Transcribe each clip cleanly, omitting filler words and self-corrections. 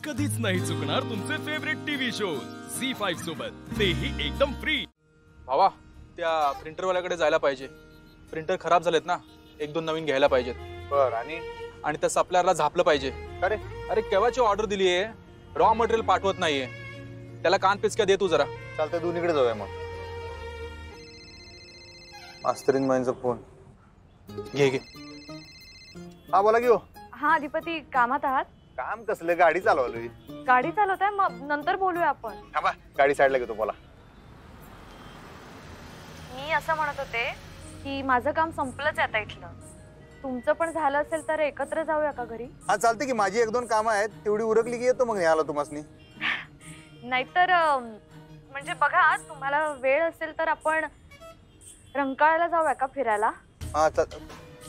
कधीच नाही चुकणार तुमचे फेवरेट टीव्ही शोज झी5 सोबत, तेही एकदम फ्री। भावा, त्या प्रिंटरवाल्याकडे जायला पाहिजे। प्रिंटर खराब झालेत ना, एक दोन नवीन घ्यायला पाहिजेत। बर, आणि त्या सप्लायरला झापलं पाहिजे। अरे केव्हाची ऑर्डर दिली आहे, रॉ मटेरियल पाठवत नाहीये। त्याला कान पिचक्या दे तू जरा। चालतंय, दोन्हीकडे जाऊया मग। मास्तरीन माईंचा फोन घे घे। हा, बोला घेऊ। हा अधिपती, कामात आहात? काम कसलं, गाडी चालवलोय। गाडी चालवताय, मग नंतर बोलूया आपण। थांबा, गाडी साईडला घेतो, बोला। मी असं म्हणत होते की माझं काम संपलंच आता इथलं। तुमचं पण झालं असेल तर एकत्र जाऊया का घरी? हा चालते की, माझी एक दोन कामं आहेत, तेवढी उरकली की येतो मग न्यायला तुम्हासनी। नाहीतर म्हणजे बघा, तुम्हाला वेळ असेल तर आपण रंकाळ्याला जाऊया का फिरायला? हा,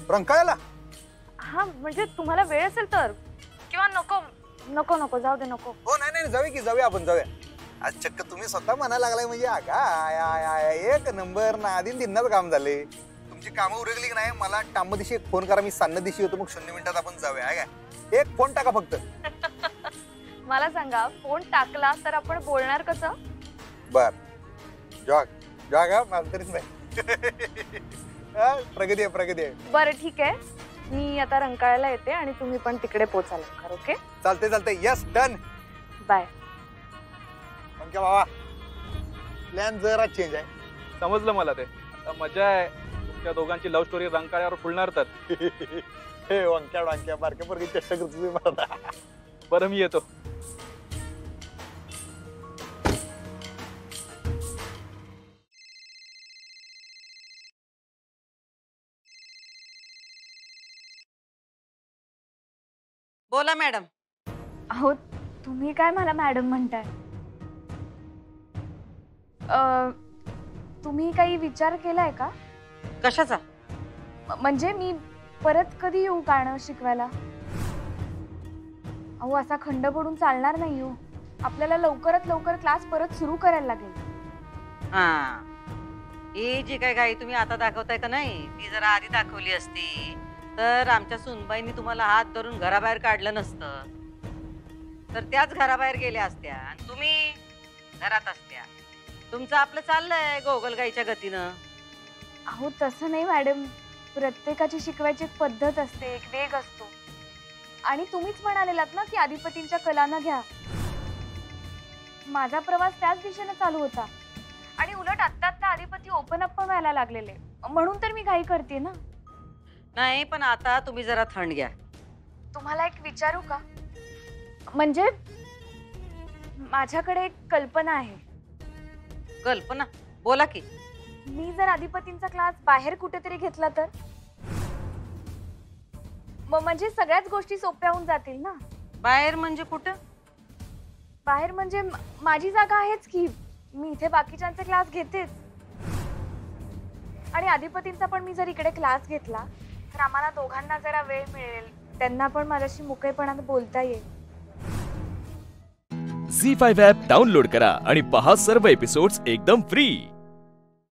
रंकाळ्याला? हा म्हणजे तुम्हाला वेळ असेल तर, किंवा नको नको नको जाऊ दे, नको। हो नाही नाही, जाऊया की, जाऊया आपण, जाऊया। आज चक्क तुम्ही स्वतः म्हणायला लागलाय म्हणजे एक नंबर ना, आधी दिनाच काम झाले। तुमची कामं उरकली की नाही, मला टांब दिशी एक फोन करा, मी सान्न दिशी होतो, मग 0 मिनिटात आपण जाऊया। आहे काय? एक फोन टाका फक्त। मला सांगा, फोन टाकला तर आपण बोलणार कसं? बर, जॉग मास्तरीन बाई। प्रगती आहे, प्रगती आहे। बरं ठीक आहे, मी आता रंकाळ्याला येते आणि तुम्ही पण तिकडे पोचाल लवकर, ओके? चालते, यस, डन, बाय। मग क्या बाबा, प्लॅन जरा चेंज आहे। समजलं मला ते। आता मजा आहे, तुमच्या दोघांची लव्ह स्टोरी रंकाळ्यावर फुलणार तर। हे वांक्या बारक्या पोरगी चेष्टा करतो तुम्ही मला। बरं, मी येतो। बोला मॅडम। अहो, तुम्ही काय मला मॅडम म्हणताय? तुम्ही काही विचार केलाय का? कशाचा? म्हणजे मी परत कधी येऊ गाणं शिकवायला? अहो, असा खंड पडून चालणार नाही हो। आपल्याला लवकरात लवकर क्लास परत सुरू करायला लागेल। हा, ही जी काय घाई तुम्ही आता दाखवताय का नाही, ती जरा आधी दाखवली असती तर आमच्या सुनबाईंनी तुम्हाला हात धरून घराबाहेर काढलं नसतं, तर त्याच घराबाहेर गेल्या असत्या आणि तुम्ही घरात असत्या। तुमचं आपलं चाललंय गोगलगाईच्या गतीनं। अहो तसं नाही मॅडम, प्रत्येकाची शिकवायची एक पद्धत असते, एक वेग असतो। आणि तुम्हीच म्हणालेलात ना की अधिपतींच्या कलानं घ्या। माझा प्रवास त्याच दिशेने चालू होता आणि उलट आत्ता अधिपती ओपन अप पण व्हायला लागलेले, म्हणून तर मी घाई करते ना। नाही, पण आता तुम्ही जरा थंड घ्या। तुम्हाला एक विचारू का? म्हणजे माझ्याकडे एक कल्पना आहे। कल्पना? बोला की। मी जर अधिपतींचा क्लास बाहेर कुठेतरी घेतला तर? म्हणजे सगळ्याच गोष्टी सोप्या होऊन जातील ना। बाहेर म्हणजे कुठं? बाहेर म्हणजे माझी जागा आहेच की, मी इथे बाकीच्यांचे क्लास घेतेच। आणि अधिपतींचा पण मी जर इकडे क्लास घेतला तर आम्हाला दोघांना जरा वेळ मिळेल, त्यांना पण माझ्याशी मोकळेपणाने बोलता येईल। झी5 ॲप डाउनलोड करा आणि पहा सर्व एपिसोड्स एकदम फ्री।